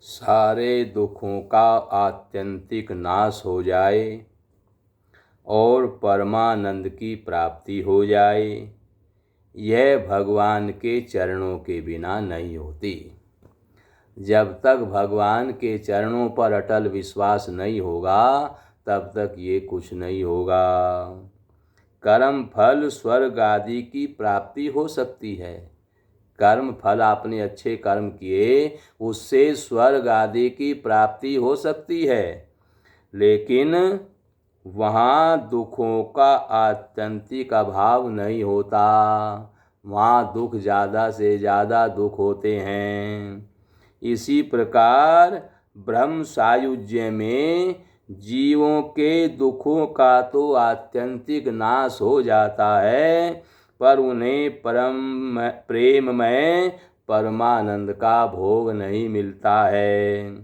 सारे दुखों का आत्यंतिक नाश हो जाए और परमानंद की प्राप्ति हो जाए, यह भगवान के चरणों के बिना नहीं होती। जब तक भगवान के चरणों पर अटल विश्वास नहीं होगा तब तक ये कुछ नहीं होगा। कर्म फल स्वर्ग आदि की प्राप्ति हो सकती है। कर्म फल आपने अच्छे कर्म किए, उससे स्वर्ग आदि की प्राप्ति हो सकती है, लेकिन वहाँ दुखों का आत्यंतिक अभाव नहीं होता। वहाँ दुख ज़्यादा से ज़्यादा दुख होते हैं। इसी प्रकार ब्रह्म सायुज्य में जीवों के दुखों का तो आत्यंतिक नाश हो जाता है, पर उन्हें परम प्रेममय परमानंद का भोग नहीं मिलता है।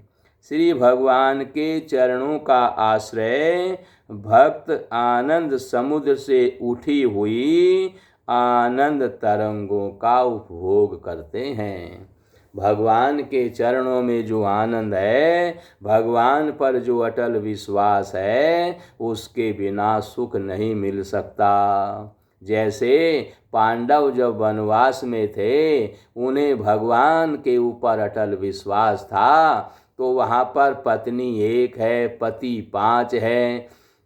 श्री भगवान के चरणों का आश्रय भक्त आनंद समुद्र से उठी हुई आनंद तरंगों का उपभोग करते हैं। भगवान के चरणों में जो आनंद है, भगवान पर जो अटल विश्वास है, उसके बिना सुख नहीं मिल सकता। जैसे पांडव जब वनवास में थे, उन्हें भगवान के ऊपर अटल विश्वास था, तो वहाँ पर पत्नी एक है, पति 5 है,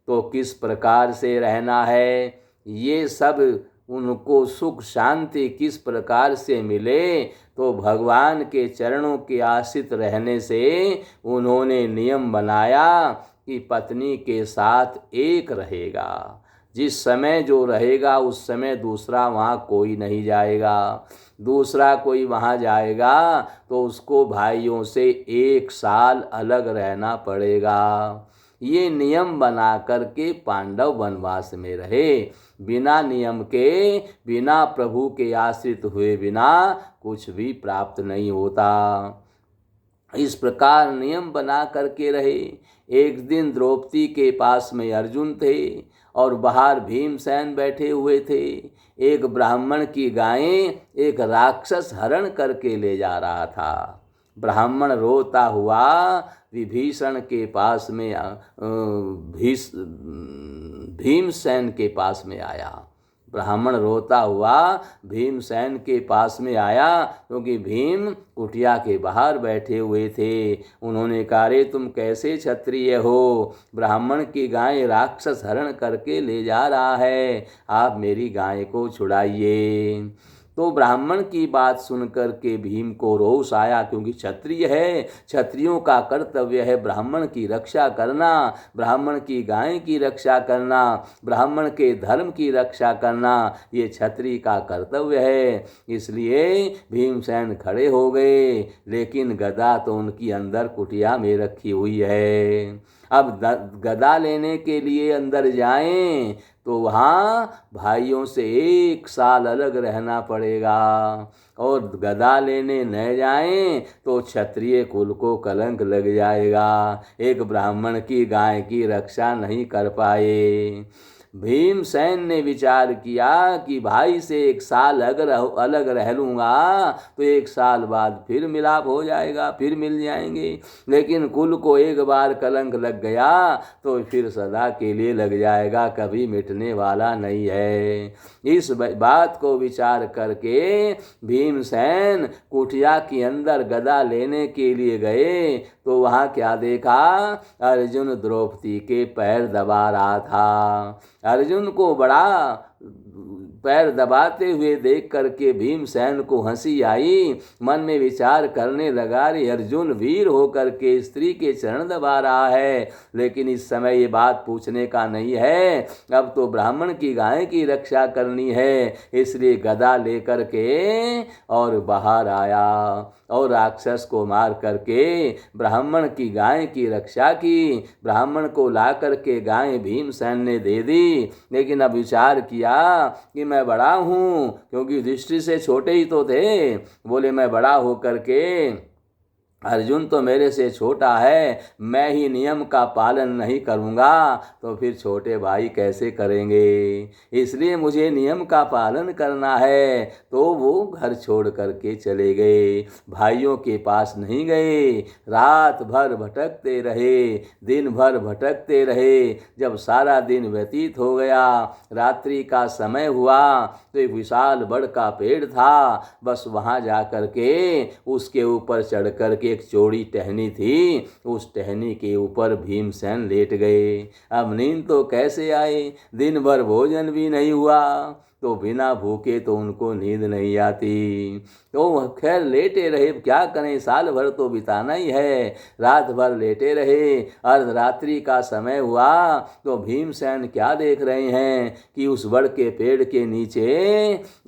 तो किस प्रकार से रहना है, ये सब उनको सुख शांति किस प्रकार से मिले, तो भगवान के चरणों के आश्रित रहने से उन्होंने नियम बनाया कि पत्नी के साथ एक रहेगा। जिस समय जो रहेगा उस समय दूसरा वहाँ कोई नहीं जाएगा। दूसरा कोई वहाँ जाएगा तो उसको भाइयों से 1 साल अलग रहना पड़ेगा। ये नियम बना करके पांडव वनवास में रहे। बिना नियम के, बिना प्रभु के आश्रित हुए बिना कुछ भी प्राप्त नहीं होता। इस प्रकार नियम बना करके रहे। एक दिन द्रौपदी के पास में अर्जुन थे और बाहर भीमसेन बैठे हुए थे। एक ब्राह्मण की गायें एक राक्षस हरण करके ले जा रहा था। ब्राह्मण रोता हुआ विभीषण के पास में भीमसेन के पास में आया। ब्राह्मण रोता हुआ भीमसेन के पास में आया, क्योंकि भीम कुटिया के बाहर बैठे हुए थे। उन्होंने कहा, रे तुम कैसे क्षत्रिय हो, ब्राह्मण की गाय राक्षस हरण करके ले जा रहा है, आप मेरी गाय को छुड़ाइए। तो ब्राह्मण की बात सुनकर के भीम को रोष आया, क्योंकि क्षत्रिय है, क्षत्रियों का कर्तव्य है ब्राह्मण की रक्षा करना, ब्राह्मण की गाय की रक्षा करना, ब्राह्मण के धर्म की रक्षा करना, ये क्षत्रिय का कर्तव्य है। इसलिए भीमसेन खड़े हो गए, लेकिन गदा तो उनकी अंदर कुटिया में रखी हुई है। अब गदा लेने के लिए अंदर जाएं तो वहाँ भाइयों से 1 साल अलग रहना पड़ेगा, और गदा लेने न जाएं तो क्षत्रिय कुल को कलंक लग जाएगा। एक ब्राह्मण की गाय की रक्षा नहीं कर पाए। भीमसेन ने विचार किया कि भाई से 1 साल अलग रह लूँगा तो 1 साल बाद फिर मिलाप हो जाएगा, फिर मिल जाएंगे, लेकिन कुल को एक बार कलंक लग गया तो फिर सदा के लिए लग जाएगा, कभी मिटने वाला नहीं है। इस बात को विचार करके भीमसेन कुटिया के अंदर गदा लेने के लिए गए, तो वहाँ क्या देखा, अर्जुन द्रौपदी के पैर दबा रहा था। अर्जुन को बड़ा पैर दबाते हुए देख करके भीमसेन को हंसी आई। मन में विचार करने लगा, रे अर्जुन वीर होकर के स्त्री के चरण दबा रहा है, लेकिन इस समय ये बात पूछने का नहीं है, अब तो ब्राह्मण की गाय की रक्षा करनी है। इसलिए गदा लेकर के और बाहर आया और राक्षस को मार करके ब्राह्मण की गाय की रक्षा की। ब्राह्मण को ला करके गाय भीमसेन ने दे दी, लेकिन अब विचार किया कि मैं बड़ा हूँ, क्योंकि दृष्टि से छोटे ही तो थे, बोले मैं बड़ा होकर के अर्जुन तो मेरे से छोटा है, मैं ही नियम का पालन नहीं करूँगा तो फिर छोटे भाई कैसे करेंगे। इसलिए मुझे नियम का पालन करना है। तो वो घर छोड़ करके चले गए, भाइयों के पास नहीं गए। रात भर भटकते रहे, दिन भर भटकते रहे। जब सारा दिन व्यतीत हो गया, रात्रि का समय हुआ, तो एक विशाल बड़ का पेड़ था। बस वहाँ जा कर के उसके ऊपर चढ़ कर के एक चौड़ी टहनी थी, उस टहनी के ऊपर भीमसेन लेट गए। अब नींद तो कैसे आए, दिन भर भोजन भी नहीं हुआ, तो बिना भूखे तो उनको नींद नहीं आती। तो खैर लेटे रहे, क्या करें, साल भर तो बिताना ही है। रात भर लेटे रहे। अर्धरात्रि का समय हुआ तो भीमसेन क्या देख रहे हैं कि उस बड़ के पेड़ के नीचे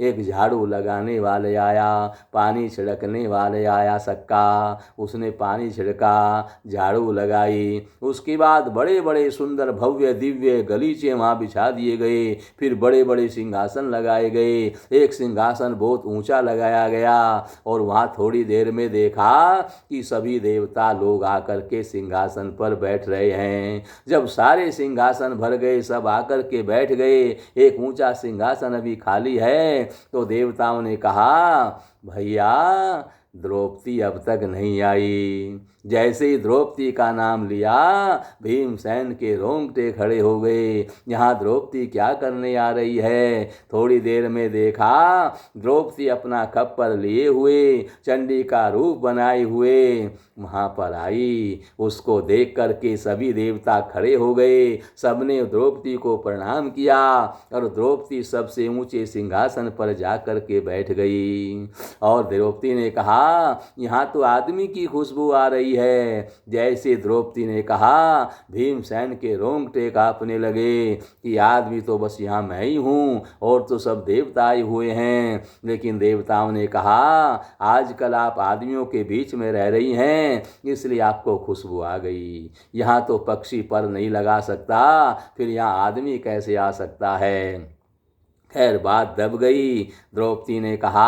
एक झाड़ू लगाने वाले आया, पानी छिड़कने वाले आया सक्का। उसने पानी छिड़का, झाड़ू लगाई। उसके बाद बड़े बड़े सुंदर भव्य दिव्य गलीचे वहाँ बिछा दिए गए। फिर बड़े बड़े सिंहासन लगाए गए। एक सिंहासन बहुत ऊंचा लगाया गया और वहाँ थोड़ी देर में देखा कि सभी देवता लोग आकर के सिंहासन पर बैठ रहे हैं। जब सारे सिंहासन भर गए, सब आकर के बैठ गए, एक ऊंचा सिंहासन अभी खाली है, तो देवताओं ने कहा भैया द्रौपदी अब तक नहीं आई। जैसे ही द्रौपदी का नाम लिया, भीमसेन के रोंगटे खड़े हो गए। यहाँ द्रौपदी क्या करने आ रही है। थोड़ी देर में देखा द्रौपदी अपना खप्पर लिए हुए, चंडी का रूप बनाए हुए वहाँ पर आई। उसको देख करके सभी देवता खड़े हो गए। सबने द्रौपदी को प्रणाम किया और द्रौपदी सबसे ऊंचे सिंहासन पर जा कर के बैठ गई। और द्रौपदी ने कहा यहाँ तो आदमी की खुशबू आ रही है। जैसे द्रौपदी ने कहा, भीमसेन के रोंगटे कांपने लगे कि आदमी तो बस यहाँ मैं ही हूँ और तो सब देवता आए हुए हैं। लेकिन देवताओं ने कहा आजकल आप आदमियों के बीच में रह रही हैं, इसलिए आपको खुशबू आ गई। यहाँ तो पक्षी पर नहीं लगा सकता, फिर यहाँ आदमी कैसे आ सकता है। खैर बात दब गई। द्रौपदी ने कहा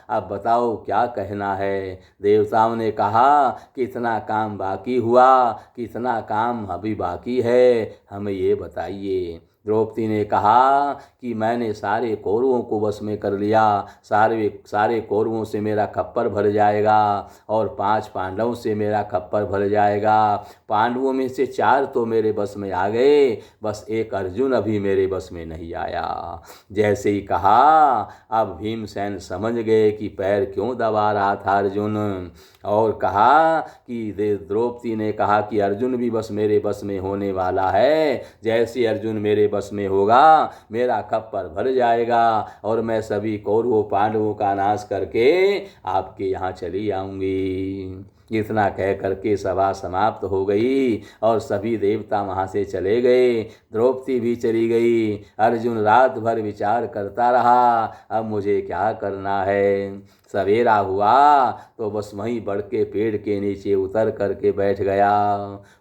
अब बताओ क्या कहना है। देवताओं ने कहा कितना काम बाकी हुआ, कितना काम अभी बाकी है, हमें ये बताइए। द्रौपदी ने कहा कि मैंने सारे कौरवों को वश में कर लिया, सारे कौरवों से मेरा खप्पर भर जाएगा और 5 पांडवों से मेरा खप्पर भर जाएगा। पांडवों में से 4 तो मेरे बस में आ गए, बस एक अर्जुन अभी मेरे बस में नहीं आया। जैसे ही कहा, अब भीमसेन समझ गए कि पैर क्यों दबा रहा था अर्जुन, और कहा कि द्रौपदी ने कहा कि अर्जुन भी बस मेरे बस में होने वाला है। जैसे अर्जुन मेरे बस में होगा, मेरा खप्पर भर जाएगा और मैं सभी कौरवों पांडवों का नाश करके आपके यहाँ चली आऊँगी। इतना कह करके सभा समाप्त हो गई और सभी देवता वहाँ से चले गए। द्रौपदी भी चली गई। अर्जुन रात भर विचार करता रहा, अब मुझे क्या करना है। सवेरा हुआ तो बस वहीं बड़ के पेड़ के नीचे उतर करके बैठ गया।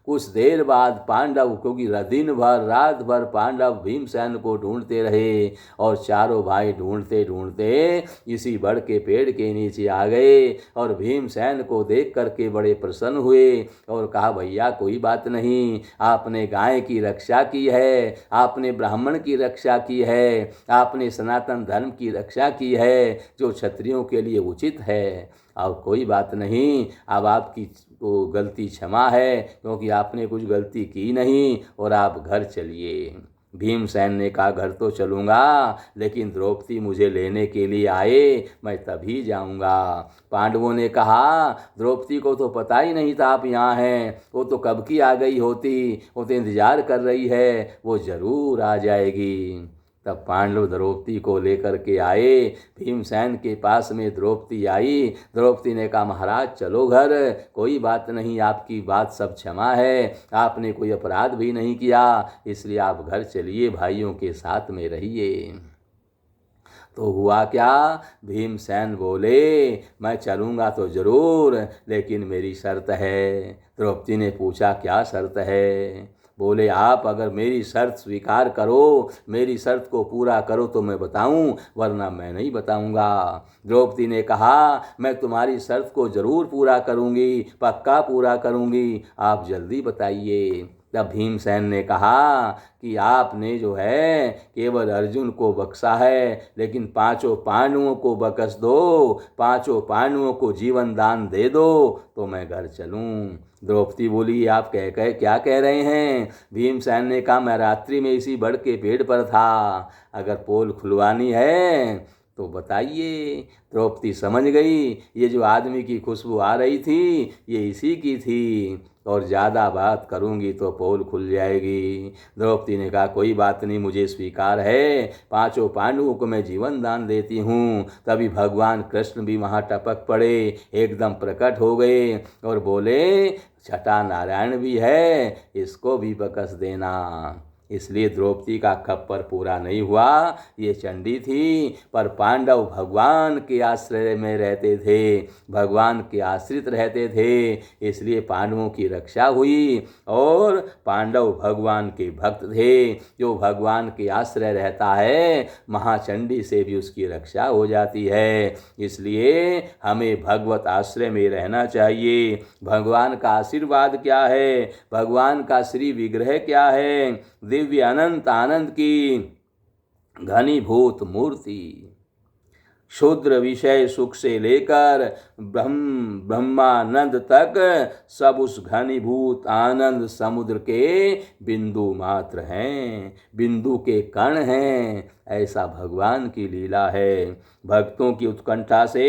कुछ देर बाद पांडव, क्योंकि दिन भर रात भर पांडव भीमसेन को ढूंढते रहे और चारों भाई ढूंढते ढूंढते इसी बड़ के पेड़ के नीचे आ गए और भीमसेन को देख करके बड़े प्रसन्न हुए और कहा भैया कोई बात नहीं, आपने गाय की रक्षा की है, आपने ब्राह्मण की रक्षा की है, आपने सनातन धर्म की रक्षा की है जो क्षत्रियों के लिए उचित है। अब कोई बात नहीं, अब आपकी तो गलती क्षमा है, क्योंकि आपने कुछ गलती की नहीं और आप घर चलिए। भीमसेन ने कहा घर तो चलूँगा, लेकिन द्रौपदी मुझे लेने के लिए आए, मैं तभी जाऊँगा। पांडवों ने कहा द्रौपदी को तो पता ही नहीं था आप यहाँ हैं, वो तो कब की आ गई होती, वो तो इंतजार कर रही है, वो ज़रूर आ जाएगी। तब पांडव द्रौपदी को लेकर के आए। भीमसेन के पास में द्रौपदी आई। द्रौपदी ने कहा महाराज चलो घर, कोई बात नहीं, आपकी बात सब क्षमा है, आपने कोई अपराध भी नहीं किया, इसलिए आप घर चलिए, भाइयों के साथ में रहिए। तो हुआ क्या, भीमसेन बोले मैं चलूँगा तो ज़रूर, लेकिन मेरी शर्त है। द्रौपदी ने पूछा क्या शर्त है। बोले आप अगर मेरी शर्त स्वीकार करो, मेरी शर्त को पूरा करो तो मैं बताऊं, वरना मैं नहीं बताऊंगा। द्रौपदी ने कहा मैं तुम्हारी शर्त को जरूर पूरा करूंगी, पक्का पूरा करूंगी, आप जल्दी बताइए। तब भीमसेन ने कहा कि आपने जो है केवल अर्जुन को बख्शा है, लेकिन पांचों पांडवों को बख्श दो, पांचों पांडवों को जीवन दान दे दो तो मैं घर चलूं। द्रौपदी बोली आप कह क्या कह रहे हैं? भीमसेन ने कहा मैं रात्रि में इसी बड़ के पेड़ पर था, अगर पोल खुलवानी है तो बताइए। द्रौपदी समझ गई ये जो आदमी की खुशबू आ रही थी ये इसी की थी, और ज़्यादा बात करूंगी तो पोल खुल जाएगी। द्रौपदी ने कहा कोई बात नहीं, मुझे स्वीकार है, पांचों पांडवों को मैं जीवन दान देती हूँ। तभी भगवान कृष्ण भी वहाँ टपक पड़े, एकदम प्रकट हो गए और बोले छठा नारायण भी है, इसको भी बख्श देना। इसलिए द्रौपदी का खप्पर पूरा नहीं हुआ। ये चंडी थी, पर पांडव भगवान के आश्रय में रहते थे, भगवान के आश्रित रहते थे, इसलिए पांडवों की रक्षा हुई। और पांडव भगवान के भक्त थे, जो भगवान के आश्रय रहता है महाचंडी से भी उसकी रक्षा हो जाती है। इसलिए हमें भगवत आश्रय में रहना चाहिए। भगवान का आशीर्वाद क्या है, भगवान का श्री विग्रह क्या है? दिव्य अनंत आनंद की घनीभूत मूर्ति, क्षुद्र विषय सुख से लेकर ब्रह्मानंद तक सब उस घनीभूत आनंद समुद्र के बिंदु मात्र हैं, बिंदु के कण हैं। ऐसा भगवान की लीला है। भक्तों की उत्कंठा से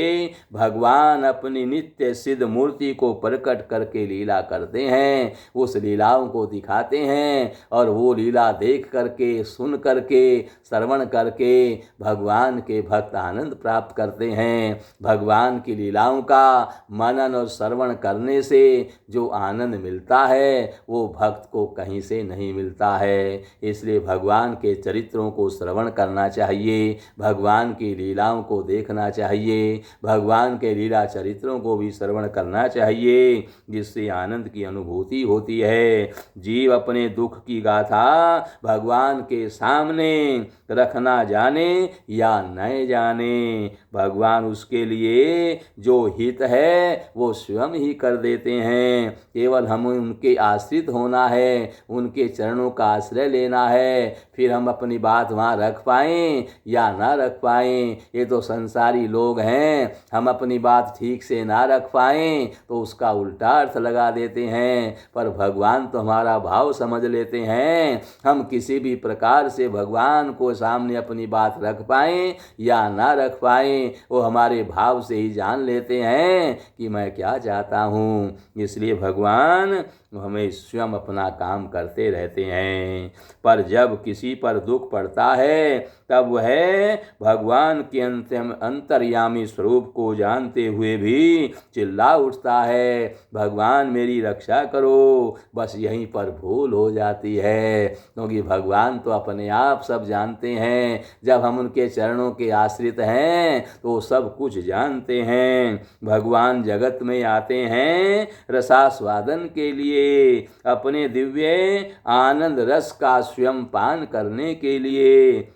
भगवान अपनी नित्य सिद्ध मूर्ति को प्रकट करके लीला करते हैं, उस लीलाओं को दिखाते हैं, और वो लीला देख करके, सुन करके, श्रवण करके भगवान के भक्त आनंद प्राप्त करते हैं। भगवान की लीलाओं का मनन और श्रवण करने से जो आनंद मिलता है वो भक्त को कहीं से नहीं मिलता है। इसलिए भगवान के चरित्रों को श्रवण करना चाहिए, भगवान की लीलाओं को देखना चाहिए, भगवान के लीला चरित्रों को भी श्रवण करना चाहिए, जिससे आनंद की अनुभूति होती है। जीव अपने दुख की गाथा भगवान के सामने रखना जाने या न जाने, भगवान उसके लिए जो हित है वो स्वयं ही कर देते हैं। केवल हमें उनके आश्रित होना है, उनके चरणों का आश्रय लेना है, फिर हम अपनी बात वहाँ रख पाएं या ना रख पाएं, ये तो संसारी लोग हैं। हम अपनी बात ठीक से ना रख पाएं तो उसका उल्टा अर्थ लगा देते हैं, पर भगवान तो हमारा भाव समझ लेते हैं। हम किसी भी प्रकार से भगवान को सामने अपनी बात रख पाएं या ना रख पाएं, वो हमारे भाव से ही जान लेते हैं कि मैं क्या चाहता हूँ। इसलिए भगवान हमें स्वयं अपना काम करते रहते हैं। पर जब किसी पर दुख पड़ता है तब वह भगवान के अंतर्यामी स्वरूप को जानते हुए भी चिल्ला उठता है, भगवान मेरी रक्षा करो। बस यहीं पर भूल हो जाती है, क्योंकि भगवान तो अपने आप सब जानते हैं। जब हम उनके चरणों के आश्रित हैं तो सब कुछ जानते हैं। भगवान जगत में आते हैं रसास्वादन के लिए, अपने दिव्य आनंद रस का स्वयं पान करने के लिए,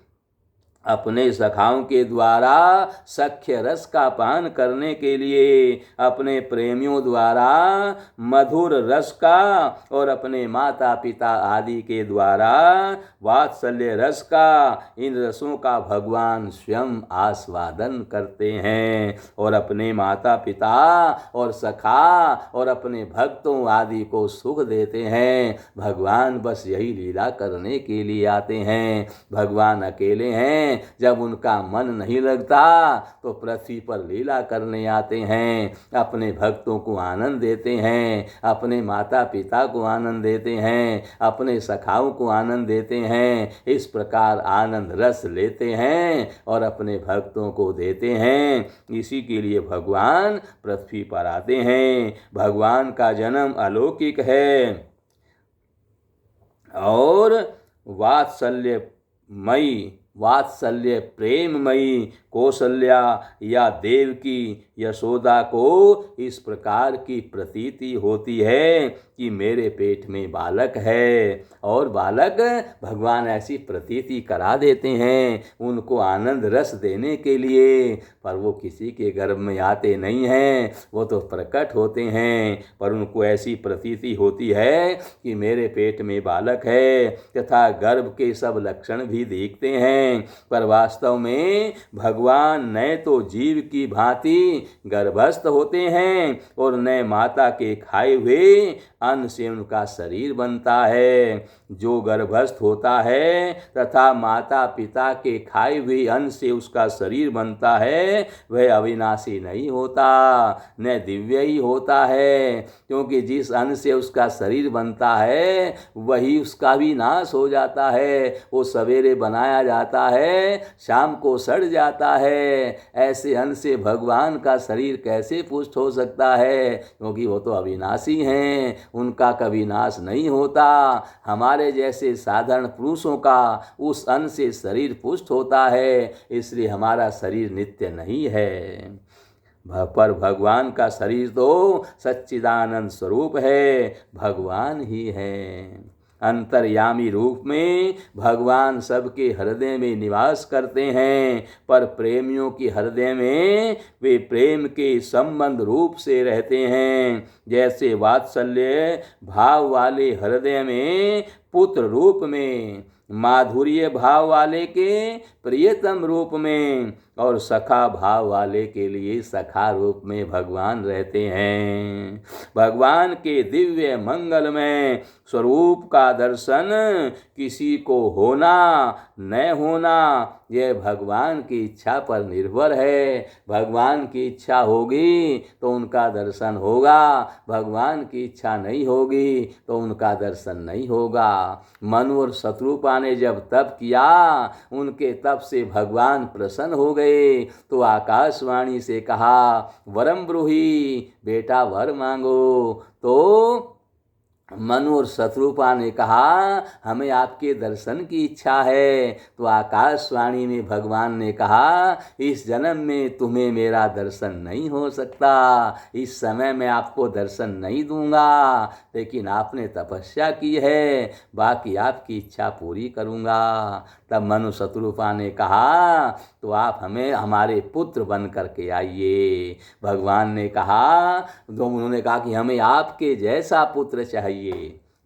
अपने सखाओं के द्वारा सख्य रस का पान करने के लिए, अपने प्रेमियों द्वारा मधुर रस का, और अपने माता पिता आदि के द्वारा वात्सल्य रस का, इन रसों का भगवान स्वयं आस्वादन करते हैं, और अपने माता पिता और सखा और अपने भक्तों आदि को सुख देते हैं। भगवान बस यही लीला करने के लिए आते हैं। भगवान अकेले हैं, जब उनका मन नहीं लगता तो पृथ्वी पर लीला करने आते हैं, अपने भक्तों को आनंद देते हैं, अपने माता पिता को आनंद देते हैं, अपने सखाओं को आनंद देते हैं। इस प्रकार आनंद रस लेते हैं और अपने भक्तों को देते हैं। इसी के लिए भगवान पृथ्वी पर आते हैं। भगवान का जन्म अलौकिक है और वात्सल्य प्रेममयी कौशल्या या देवकी यशोदा को इस प्रकार की प्रतीति होती है कि मेरे पेट में बालक है, और बालक भगवान ऐसी प्रतीति करा देते हैं उनको आनंद रस देने के लिए, पर वो किसी के गर्भ में आते नहीं हैं, वो तो प्रकट होते हैं, पर उनको ऐसी प्रतीति होती है कि मेरे पेट में बालक है, तथा गर्भ के सब लक्षण भी देखते हैं, पर वास्तव में भगवान न तो जीव की भांति गर्भस्थ होते हैं और न माता के खाए हुए अन्न से उनका शरीर बनता है। जो गर्भस्थ होता है तथा माता पिता के खाए हुए अन्न से उसका शरीर बनता है, वह अविनाशी नहीं होता, न दिव्य ही होता है, क्योंकि जिस अन्न से उसका शरीर बनता है वही उसका भी नाश हो जाता है। वो सवेरे बनाया जाता है, शाम को सड़ जाता है। ऐसे अन्न से भगवान का शरीर कैसे पुष्ट हो सकता है, क्योंकि वो तो अविनाशी हैं, उनका कभी नाश नहीं होता। हमारे जैसे साधारण पुरुषों का उस अन्न से शरीर पुष्ट होता है, इसलिए हमारा शरीर नित्य नहीं है। पर भगवान का शरीर तो सच्चिदानंद स्वरूप है, भगवान ही है। अंतर्यामी रूप में भगवान सबके हृदय में निवास करते हैं, पर प्रेमियों के हृदय में वे प्रेम के संबंध रूप से रहते हैं। जैसे वात्सल्य भाव वाले हृदय में पुत्र रूप में, माधुर्य भाव वाले के प्रियतम रूप में, और सखा भाव वाले के लिए सखा रूप में भगवान रहते हैं। भगवान के दिव्य मंगलमय स्वरूप का दर्शन किसी को होना न होना यह भगवान की इच्छा पर निर्भर है। भगवान की इच्छा होगी तो उनका दर्शन होगा, भगवान की इच्छा नहीं होगी तो उनका दर्शन नहीं होगा। मनु और शत्रुपा ने जब तप किया, उनके तप से भगवान प्रसन्न हो गए, तो आकाशवाणी से कहा, वरम ब्रूहि, बेटा वर मांगो। तो मनु और शत्रुपा ने कहा, हमें आपके दर्शन की इच्छा है। तो आकाशवाणी में भगवान ने कहा, इस जन्म में तुम्हें मेरा दर्शन नहीं हो सकता, इस समय मैं आपको दर्शन नहीं दूंगा, लेकिन आपने तपस्या की है, बाकी आपकी इच्छा पूरी करूंगा। तब मनु शत्रुपा ने कहा, तो आप हमें हमारे पुत्र बन करके आइए। भगवान ने कहा, तो उन्होंने कहा कि हमें आपके जैसा पुत्र चाहिए।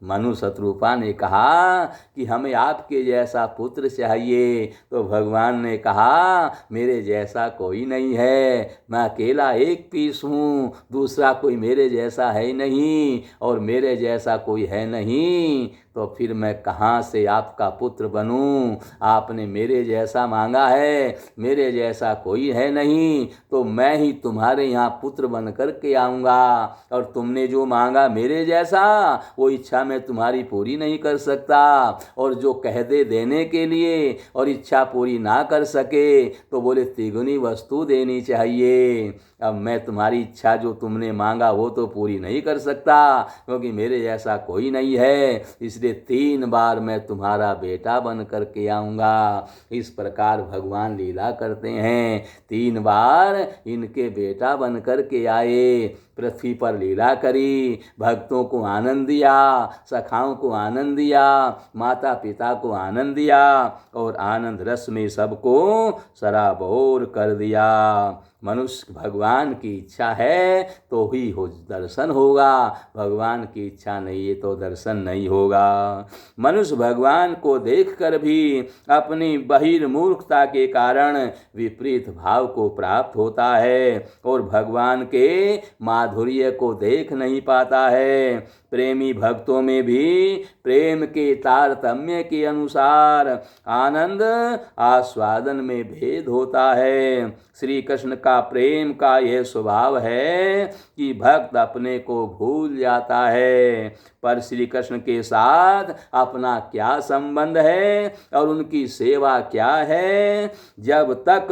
मनु शत्रुपा ने कहा कि हमें आपके जैसा पुत्र चाहिए। तो भगवान ने कहा, मेरे जैसा कोई नहीं है, मैं अकेला एक पीस हूँ, दूसरा कोई मेरे जैसा है नहीं, और मेरे जैसा कोई है नहीं, तो फिर मैं कहाँ से आपका पुत्र बनूं? आपने मेरे जैसा मांगा है, मेरे जैसा कोई है नहीं, तो मैं ही तुम्हारे यहाँ पुत्र बन कर के आऊँगा, और तुमने जो मांगा मेरे जैसा, वो इच्छा मैं तुम्हारी पूरी नहीं कर सकता। और जो कह दे देने के लिए और इच्छा पूरी ना कर सके, तो बोले तिगुनी वस्तु देनी चाहिए। अब मैं तुम्हारी इच्छा जो तुमने मांगा वो तो पूरी नहीं कर सकता, क्योंकि मेरे जैसा कोई नहीं है, इसलिए 3 बार मैं तुम्हारा बेटा बन करके आऊँगा। इस प्रकार भगवान लीला करते हैं। 3 बार इनके बेटा बन करके आए, पृथ्वी पर लीला करी, भक्तों को आनंद दिया, सखाओं को आनंद दिया, माता पिता को आनंद दिया, और आनंद रस में सबको सराबोर कर दिया। मनुष्य भगवान की इच्छा है तो ही हो दर्शन होगा, भगवान की इच्छा नहीं है तो दर्शन नहीं होगा। मनुष्य भगवान को देखकर भी अपनी बहिर्मूर्खता के कारण विपरीत भाव को प्राप्त होता है, और भगवान के माधुर्य को देख नहीं पाता है। प्रेमी भक्तों में भी प्रेम के तारतम्य के अनुसार आनंद आस्वादन में भेद होता है। श्री कृष्ण का प्रेम का यह स्वभाव है कि भक्त अपने को भूल जाता है, पर श्री कृष्ण के साथ अपना क्या संबंध है और उनकी सेवा क्या है। जब तक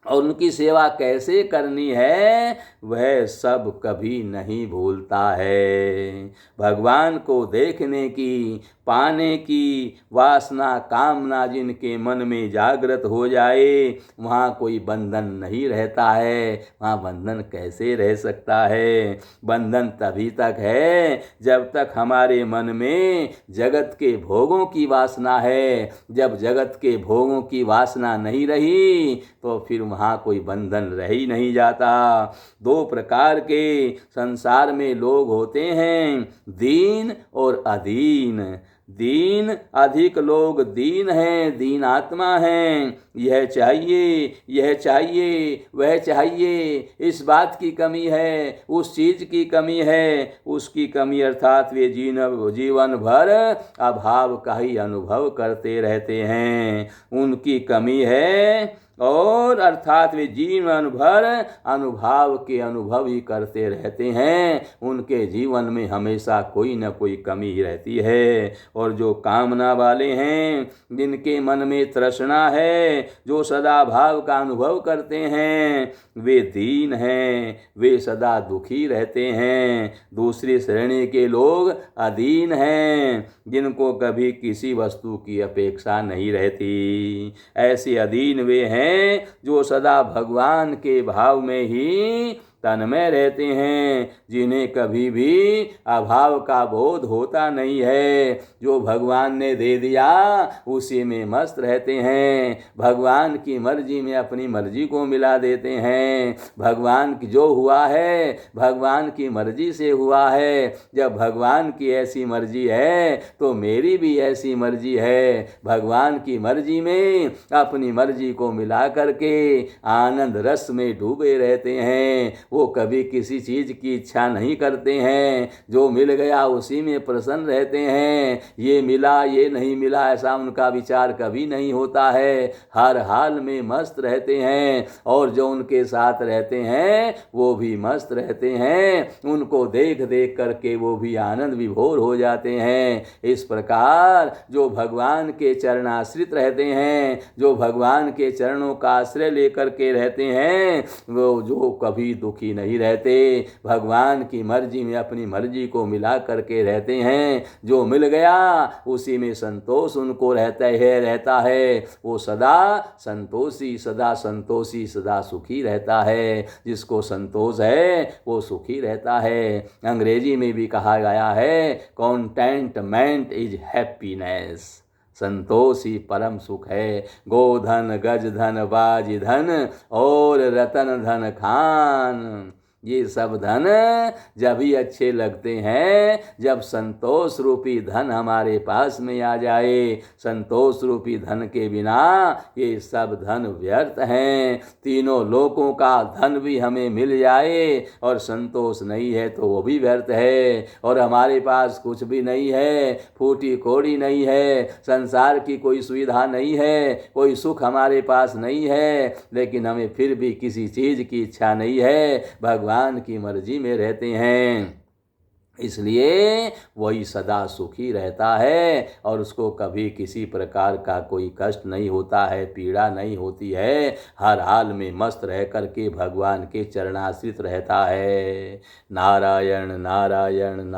और उनकी सेवा कैसे करनी है वह सब कभी नहीं भूलता है। भगवान को देखने की, पाने की वासना कामना जिनके मन में जागृत हो जाए, वहाँ कोई बंधन नहीं रहता है। वहाँ बंधन कैसे रह सकता है? बंधन तभी तक है जब तक हमारे मन में जगत के भोगों की वासना है। जब जगत के भोगों की वासना नहीं रही तो फिर वहाँ कोई बंधन रह ही नहीं जाता। दो प्रकार के संसार में लोग होते हैं, दीन और अधीन। दीन, अधिक लोग दीन हैं, दीन आत्मा हैं। यह चाहिए, यह चाहिए, वह चाहिए, इस बात की कमी है, उस चीज की कमी है, उसकी कमी, अर्थात वे जीवन भर अभाव का ही अनुभव करते रहते हैं। उनकी कमी है और अर्थात वे जीवन भर अनुभाव के अनुभव ही करते रहते हैं। उनके जीवन में हमेशा कोई न कोई कमी ही रहती है। और जो कामना वाले हैं, जिनके मन में तृष्णा है, जो सदा भाव का अनुभव करते हैं, वे दीन हैं, वे सदा दुखी रहते हैं। दूसरी श्रेणी के लोग अधीन हैं, जिनको कभी किसी वस्तु की अपेक्षा नहीं रहती। ऐसे अधीन वे हैं जो सदा भगवान के भाव में ही तन्मय रहते हैं, जिन्हें कभी भी अभाव का बोध होता नहीं है। जो भगवान ने दे दिया उसी में मस्त रहते हैं। भगवान की मर्जी में अपनी मर्जी को मिला देते हैं। भगवान की जो हुआ है भगवान की मर्जी से हुआ है। जब भगवान की ऐसी मर्जी है तो मेरी भी ऐसी मर्जी है। भगवान की मर्जी में अपनी मर्जी को मिला करके आनंद रस में डूबे रहते हैं। वो कभी किसी चीज की इच्छा नहीं करते हैं। जो मिल गया उसी में प्रसन्न रहते हैं। ये मिला, ये नहीं मिला, ऐसा उनका विचार कभी नहीं होता है। हर हाल में मस्त रहते हैं और जो उनके साथ रहते हैं वो भी मस्त रहते हैं। उनको देख देख करके वो भी आनंद विभोर हो जाते हैं। इस प्रकार जो भगवान के चरणाश्रित रहते हैं, जो भगवान के चरणों का आश्रय लेकर के रहते हैं, वो जो कभी दुखी नहीं रहते। भगवान की मर्जी में अपनी मर्जी को मिला करके रहते हैं। जो मिल गया उसी में संतोष उनको रहता है। वो सदा संतोषी, सदा संतोषी, सदा सुखी रहता है। जिसको संतोष है वो सुखी रहता है। अंग्रेजी में भी कहा गया है, कॉन्टेंटमेंट इज हैप्पीनेस। संतोष ही परम सुख है। गोधन, गज धन, बाज धन और रतन धन खान, ये सब धन जब ही अच्छे लगते हैं जब संतोष रूपी धन हमारे पास में आ जाए। संतोष रूपी धन के बिना ये सब धन व्यर्थ हैं। तीनों लोकों का धन भी हमें मिल जाए और संतोष नहीं है तो वो भी व्यर्थ है। और हमारे पास कुछ भी नहीं है, फूटी कोड़ी नहीं है, संसार की कोई सुविधा नहीं है, कोई सुख हमारे पास नहीं है, लेकिन हमें फिर भी किसी चीज की इच्छा नहीं है। भगवान की मर्जी में रहते हैं, इसलिए वही सदा सुखी रहता है और उसको कभी किसी प्रकार का कोई कष्ट नहीं होता है, पीड़ा नहीं होती है। हर हाल में मस्त रह करके भगवान के चरणाश्रित रहता है। नारायण नारायण नारायण।